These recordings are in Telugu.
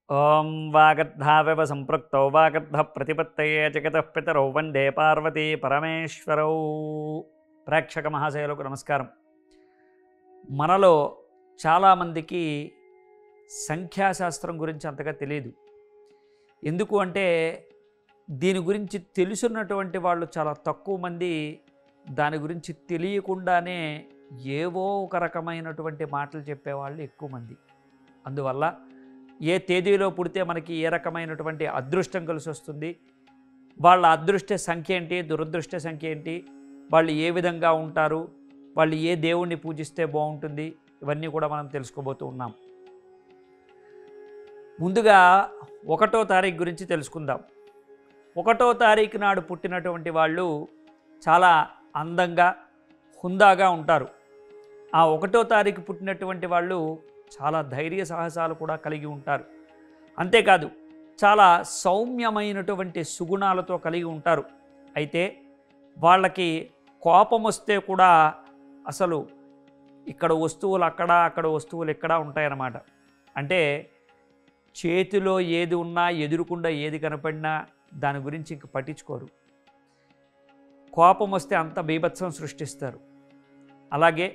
ఓం వాగర్ధావివ సంపృక్తౌ వాగర్ధ ప్రతిపత్తయే జగతః పితరౌ వందే పార్వతీ పరమేశ్వరౌ. ప్రేక్షక మహాశయులకు నమస్కారం. మనలో చాలామందికి సంఖ్యాశాస్త్రం గురించి అంతగా తెలియదు. ఎందుకు అంటే దీని గురించి తెలుసున్నటువంటి వాళ్ళు చాలా తక్కువ మంది. దాని గురించి తెలియకుండానే ఏవో ఒక రకమైనటువంటి మాటలు చెప్పేవాళ్ళు ఎక్కువ మంది. అందువల్ల ఏ తేదీలో పుడితే మనకి ఏ రకమైనటువంటి అదృష్టం కలిసి వస్తుంది, వాళ్ళ అదృష్ట సంఖ్య ఏంటి, దురదృష్ట సంఖ్య ఏంటి, వాళ్ళు ఏ విధంగా ఉంటారు, వాళ్ళు ఏ దేవుణ్ణి పూజిస్తే బాగుంటుంది, ఇవన్నీ కూడా మనం తెలుసుకోబోతూ ఉన్నాం. ముందుగా 1వ తారీఖు గురించి తెలుసుకుందాం. 1వ తారీఖు నాడు పుట్టినటువంటి వాళ్ళు చాలా అందంగా హుందాగా ఉంటారు. ఆ 1వ తారీఖు పుట్టినటువంటి వాళ్ళు చాలా ధైర్య సాహసాలు కూడా కలిగి ఉంటారు. అంతేకాదు చాలా సౌమ్యమైనటువంటి సుగుణాలతో కలిగి ఉంటారు. అయితే వాళ్ళకి కోపం వస్తే కూడా అసలు ఇక్కడ వస్తువులు అక్కడ, అక్కడ వస్తువులు ఇక్కడ ఉంటాయన్నమాట. అంటే చేతిలో ఏది ఉన్నా ఎదురుకుండా ఏది కనపడినా దాని గురించి ఇంక పట్టించుకోరు. కోపం వస్తే అంత బీభత్సం సృష్టిస్తారు. అలాగే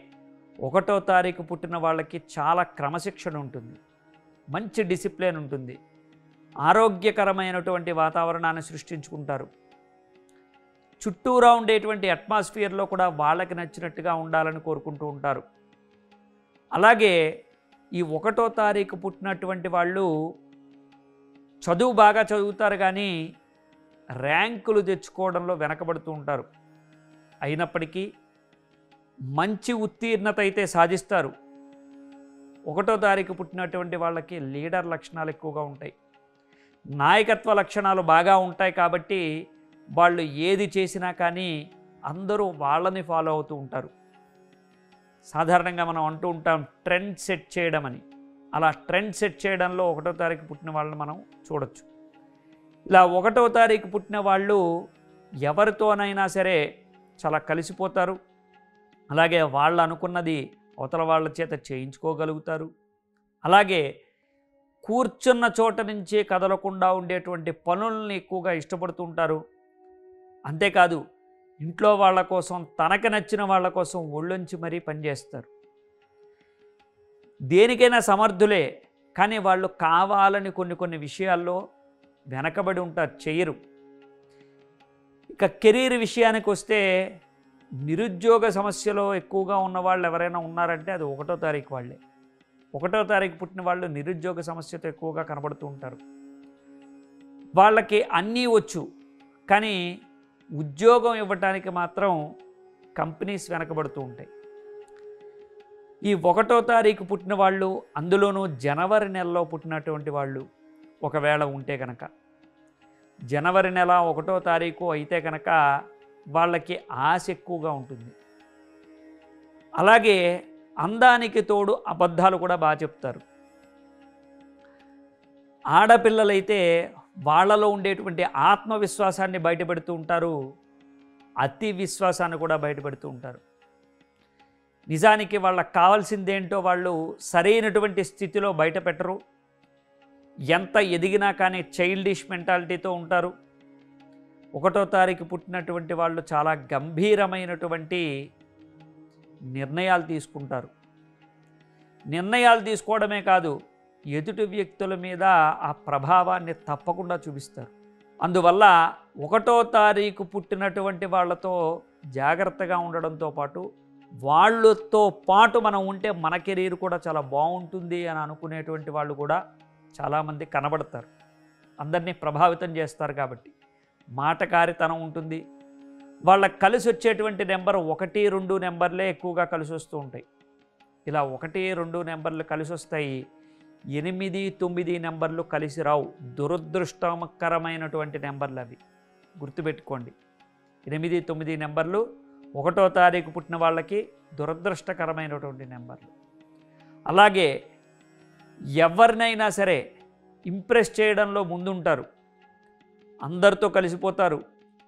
1వ తారీఖు పుట్టిన వాళ్ళకి చాలా క్రమశిక్షణ ఉంటుంది, మంచి డిసిప్లిన్ ఉంటుంది, ఆరోగ్యకరమైనటువంటి వాతావరణాన్ని సృష్టించుకుంటారు. చుట్టూరా ఉండేటువంటి అట్మాస్ఫియర్లో కూడా వాళ్ళకి నచ్చినట్టుగా ఉండాలని కోరుకుంటూ ఉంటారు. అలాగే ఈ 1వ తారీఖు పుట్టినటువంటి వాళ్ళు చదువు బాగా చదువుతారు, కానీ ర్యాంకులు తెచ్చుకోవడంలో వెనకబడుతూ ఉంటారు. అయినప్పటికీ మంచి ఉత్తీర్ణత అయితే సాధిస్తారు. 1వ తారీఖు పుట్టినటువంటి వాళ్ళకి లీడర్ లక్షణాలు ఎక్కువగా ఉంటాయి, నాయకత్వ లక్షణాలు బాగా ఉంటాయి. కాబట్టి వాళ్ళు ఏది చేసినా కానీ అందరూ వాళ్ళని ఫాలో అవుతూ ఉంటారు. సాధారణంగా మనం అంటూ ఉంటాం ట్రెండ్ సెట్ చేయడం అని. అలా ట్రెండ్ సెట్ చేయడంలో 1వ తారీఖు పుట్టిన వాళ్ళని మనం చూడొచ్చు. ఇలా 1వ తారీఖు పుట్టిన వాళ్ళు ఎవరితోనైనా సరే చాలా కలిసిపోతారు. అలాగే వాళ్ళు అనుకున్నది అవతల వాళ్ళ చేత చేయించుకోగలుగుతారు. అలాగే కూర్చున్న చోట నుంచి కదలకుండా ఉండేటువంటి పనుల్ని ఎక్కువగా ఇష్టపడుతూ ఉంటారు. అంతేకాదు ఇంట్లో వాళ్ళ కోసం, తనకు నచ్చిన వాళ్ళ కోసం ఒళ్ళొంచి మరీ పనిచేస్తారు. దేనికైనా సమర్థులే, కానీ వాళ్ళు కావాలని కొన్ని విషయాల్లో వెనకబడి ఉంటారు, చేయరు. ఇక కెరీర్ విషయానికి వస్తే నిరుద్యోగ సమస్యలో ఎక్కువగా ఉన్న వాళ్ళు ఎవరైనా ఉన్నారంటే అది 1వ తారీఖు వాళ్ళే. 1వ తారీఖు పుట్టిన వాళ్ళు నిరుద్యోగ సమస్యతో ఎక్కువగా కనబడుతూ ఉంటారు. వాళ్ళకి అన్నీ వచ్చు, కానీ ఉద్యోగం ఇవ్వటానికి మాత్రం కంపెనీస్ వెనకబడుతూ ఉంటాయి. ఈ 1వ తారీఖు పుట్టిన వాళ్ళు, అందులోనూ జనవరి నెలలో పుట్టినటువంటి వాళ్ళు ఒకవేళ ఉంటే కనుక, జనవరి నెల 1వ తారీఖు అయితే కనుక వాళ్ళకి ఆశ ఎక్కువగా ఉంటుంది. అలాగే అందానికి తోడు అబద్ధాలు కూడా బాగా చెప్తారు. ఆడపిల్లలైతే వాళ్ళలో ఉండేటువంటి ఆత్మవిశ్వాసాన్ని బయటపెడుతూ ఉంటారు, అతి విశ్వాసాన్ని కూడా బయటపెడుతూ ఉంటారు. నిజానికి వాళ్ళకి కావాల్సిందేంటో వాళ్ళు సరైనటువంటి స్థితిలో బయట పెట్టరు. ఎంత ఎదిగినా కానీ చైల్డిష్ మెంటాలిటీతో ఉంటారు. 1వ తారీఖు పుట్టినటువంటి వాళ్ళు చాలా గంభీరమైనటువంటి నిర్ణయాలు తీసుకుంటారు. నిర్ణయాలు తీసుకోవడమే కాదు, ఎదుటి వ్యక్తుల మీద ఆ ప్రభావాన్ని తప్పకుండా చూపిస్తారు. అందువల్ల 1వ తారీఖు పుట్టినటువంటి వాళ్ళతో జాగ్రత్తగా ఉండడంతో పాటు, వాళ్ళతో పాటు మనం ఉంటే మన కెరీర్ కూడా చాలా బాగుంటుంది అని అనుకునేటువంటి వాళ్ళు కూడా చాలామంది కనబడతారు. అందరినీ ప్రభావితం చేస్తారు. కాబట్టి మాటకారితనం ఉంటుంది. వాళ్ళకి కలిసి వచ్చేటువంటి నెంబర్ 1, 2 నెంబర్లే ఎక్కువగా కలిసి వస్తూ ఉంటాయి. ఇలా 1, 2 నెంబర్లు కలిసి వస్తాయి. 8, 9 నెంబర్లు కలిసి రావు. దురదృష్టకరమైనటువంటి నెంబర్లు అవి, గుర్తుపెట్టుకోండి. 8, 9 నెంబర్లు 1వ తారీఖు పుట్టిన వాళ్ళకి దురదృష్టకరమైనటువంటి నెంబర్లు. అలాగే ఎవరినైనా సరే ఇంప్రెస్ చేయడంలో ముందుంటారు, అందరితో కలిసిపోతారు,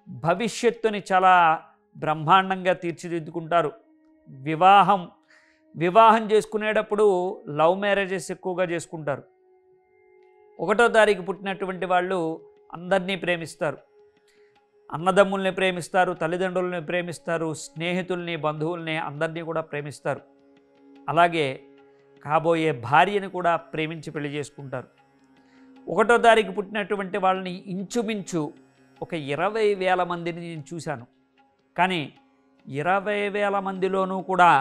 భవిష్యత్తుని చాలా బ్రహ్మాండంగా తీర్చిదిద్దుకుంటారు. వివాహం చేసుకునేటప్పుడు లవ్ మ్యారేజెస్ ఎక్కువగా చేసుకుంటారు. 1వ తారీఖు పుట్టినటువంటి వాళ్ళు అందరినీ ప్రేమిస్తారు. అన్నదమ్ముల్ని ప్రేమిస్తారు, తల్లిదండ్రులని ప్రేమిస్తారు, స్నేహితుల్ని, బంధువుల్ని అందరినీ కూడా ప్రేమిస్తారు. అలాగే కాబోయే భార్యని కూడా ప్రేమించి పెళ్లి చేసుకుంటారు. 1వ తారీఖు పుట్టినటువంటి వాళ్ళని ఇంచుమించు ఒక 20,000 మందిని నేను చూశాను. కానీ 20,000 మందిలోనూ కూడా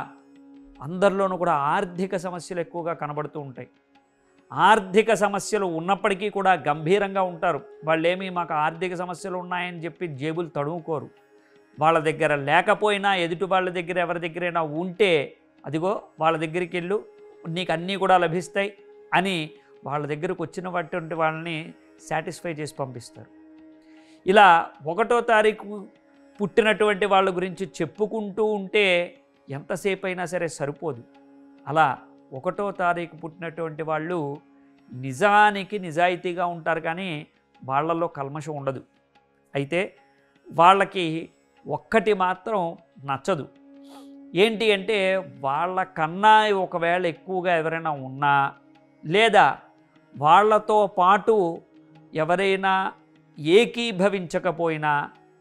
అందరిలోనూ కూడా ఆర్థిక సమస్యలు ఎక్కువగా కనబడుతూ ఉంటాయి. ఆర్థిక సమస్యలు ఉన్నప్పటికీ కూడా గంభీరంగా ఉంటారు. వాళ్ళేమీ మాకు ఆర్థిక సమస్యలు ఉన్నాయని చెప్పి జేబులు తడుముకోరు. వాళ్ళ దగ్గర లేకపోయినా ఎదుటి వాళ్ళ దగ్గర ఎవరి దగ్గరైనా ఉంటే అదిగో వాళ్ళ దగ్గరికి వెళ్ళు, నీకు అన్నీ కూడా లభిస్తాయి అని వాళ్ళ దగ్గరకు వచ్చినటువంటి వాళ్ళని సాటిస్ఫై చేసి పంపిస్తారు. ఇలా 1వ తారీఖు పుట్టినటువంటి వాళ్ళ గురించి చెప్పుకుంటూ ఉంటే ఎంతసేపు అయినా సరే సరిపోదు. అలా 1వ తారీఖు పుట్టినటువంటి వాళ్ళు నిజానికి నిజాయితీగా ఉంటారు, కానీ వాళ్ళల్లో కల్మషం ఉండదు. అయితే వాళ్ళకి ఒక్కటి మాత్రం నచ్చదు. ఏంటి అంటే వాళ్ళకన్నా ఒకవేళ ఎక్కువగా ఎవరైనా ఉన్నా లేదా వాళ్ళతో పాటు ఎవరైనా ఏకీభవించకపోయినా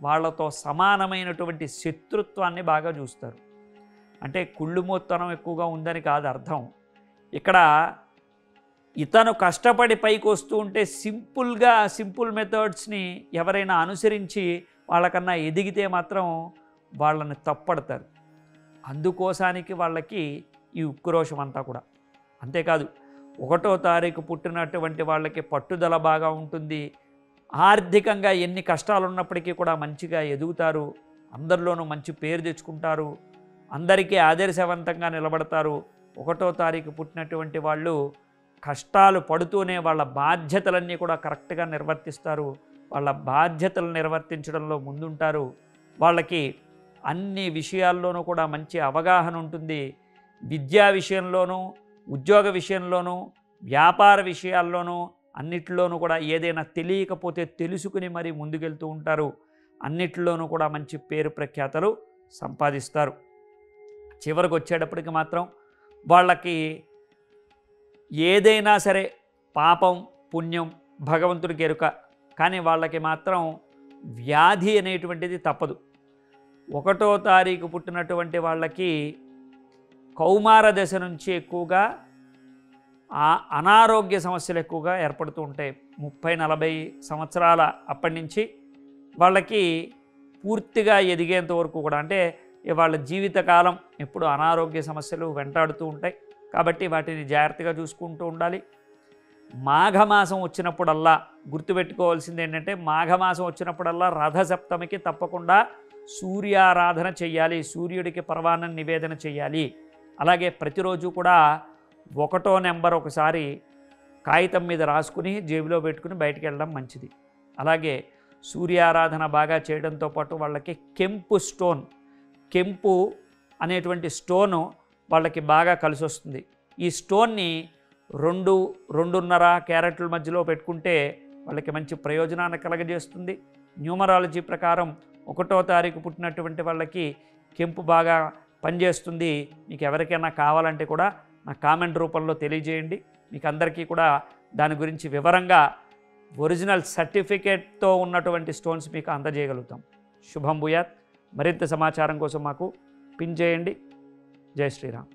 వాళ్ళతో సమానమైనటువంటి శత్రుత్వాన్ని బాగా చూస్తారు. అంటే కుళ్ళుమోత్తనం ఎక్కువగా ఉందని కాదు అర్థం. ఇక్కడ ఇతను కష్టపడి పైకి వస్తూ ఉంటే సింపుల్ మెథడ్స్ని ఎవరైనా అనుసరించి వాళ్ళకన్నా ఎదిగితే మాత్రం వాళ్ళని తప్పడతారు. అందుకోసానికి వాళ్ళకి ఈ ఉక్రోషం అంతా కూడా. అంతేకాదు 1వ తారీఖు పుట్టినటువంటి వాళ్ళకి పట్టుదల బాగా ఉంటుంది. ఆర్థికంగా ఎన్ని కష్టాలు ఉన్నప్పటికీ కూడా మంచిగా ఎదుగుతారు. అందరిలోనూ మంచి పేరు తెచ్చుకుంటారు. అందరికీ ఆదర్శవంతంగా నిలబడతారు. 1వ తారీఖు పుట్టినటువంటి వాళ్ళు కష్టాలు పడుతూనే వాళ్ళ బాధ్యతలన్నీ కూడా కరెక్ట్గా నిర్వర్తిస్తారు. వాళ్ళ బాధ్యతలు నిర్వర్తించడంలో ముందుంటారు. వాళ్ళకి అన్ని విషయాల్లోనూ కూడా మంచి అవగాహన ఉంటుంది. విద్యా విషయంలోనూ, ఉద్యోగ విషయంలోనూ, వ్యాపార విషయాల్లోనూ అన్నిటిలోనూ కూడా ఏదైనా తెలియకపోతే తెలుసుకుని మరీ ముందుకెళ్తూ ఉంటారు. అన్నిటిలోనూ కూడా మంచి పేరు ప్రఖ్యాతలు సంపాదిస్తారు. చివరికి వచ్చేటప్పటికి మాత్రం వాళ్ళకి ఏదైనా సరే పాపం పుణ్యం భగవంతుడికి ఎరుక, కానీ వాళ్ళకి మాత్రం వ్యాధి అనేటువంటిది తప్పదు. 1వ తారీఖు పుట్టినటువంటి వాళ్ళకి కౌమార దశ నుంచి ఎక్కువగా అనారోగ్య సమస్యలు ఎక్కువగా ఏర్పడుతూ ఉంటాయి. 30-40 సంవత్సరాల అప్పటి నుంచి వాళ్ళకి పూర్తిగా ఎదిగేంత వరకు కూడా, అంటే వాళ్ళ జీవితకాలం ఎప్పుడు అనారోగ్య సమస్యలు వెంటాడుతూ ఉంటాయి. కాబట్టి వాటిని జాగ్రత్తగా చూసుకుంటూ ఉండాలి. మాఘమాసం వచ్చినప్పుడల్లా గుర్తుపెట్టుకోవాల్సింది ఏంటంటే, మాఘమాసం వచ్చినప్పుడల్లా రథసప్తమికి తప్పకుండా సూర్యారాధన చెయ్యాలి, సూర్యుడికి పరవాన్నం నివేదన చెయ్యాలి. అలాగే ప్రతిరోజు కూడా 1వ నెంబర్ ఒకసారి కాగితం మీద రాసుకుని జేబులో పెట్టుకుని బయటికి వెళ్ళడం మంచిది. అలాగే సూర్యారాధన బాగా చేయడంతో పాటు వాళ్ళకి కెంపు అనేటువంటి స్టోను వాళ్ళకి బాగా కలిసి వస్తుంది. ఈ స్టోన్ని 2-2.5 క్యారెట్ల మధ్యలో పెట్టుకుంటే వాళ్ళకి మంచి ప్రయోజనాన్ని కలగజేస్తుంది. న్యూమరాలజీ ప్రకారం 1వ తారీఖు పుట్టినటువంటి వాళ్ళకి కెంపు బాగా పనిచేస్తుంది. మీకు ఎవరికైనా కావాలంటే కూడా నా కామెంట్ రూపంలో తెలియజేయండి. మీకు అందరికీ కూడా దాని గురించి వివరంగా ఒరిజినల్ సర్టిఫికేట్తో ఉన్నటువంటి స్టోన్స్ మీకు అందజేయగలుగుతాం. శుభం భూయాత్. మరింత సమాచారం కోసం మాకు పిన్ చేయండి. జై శ్రీరామ్.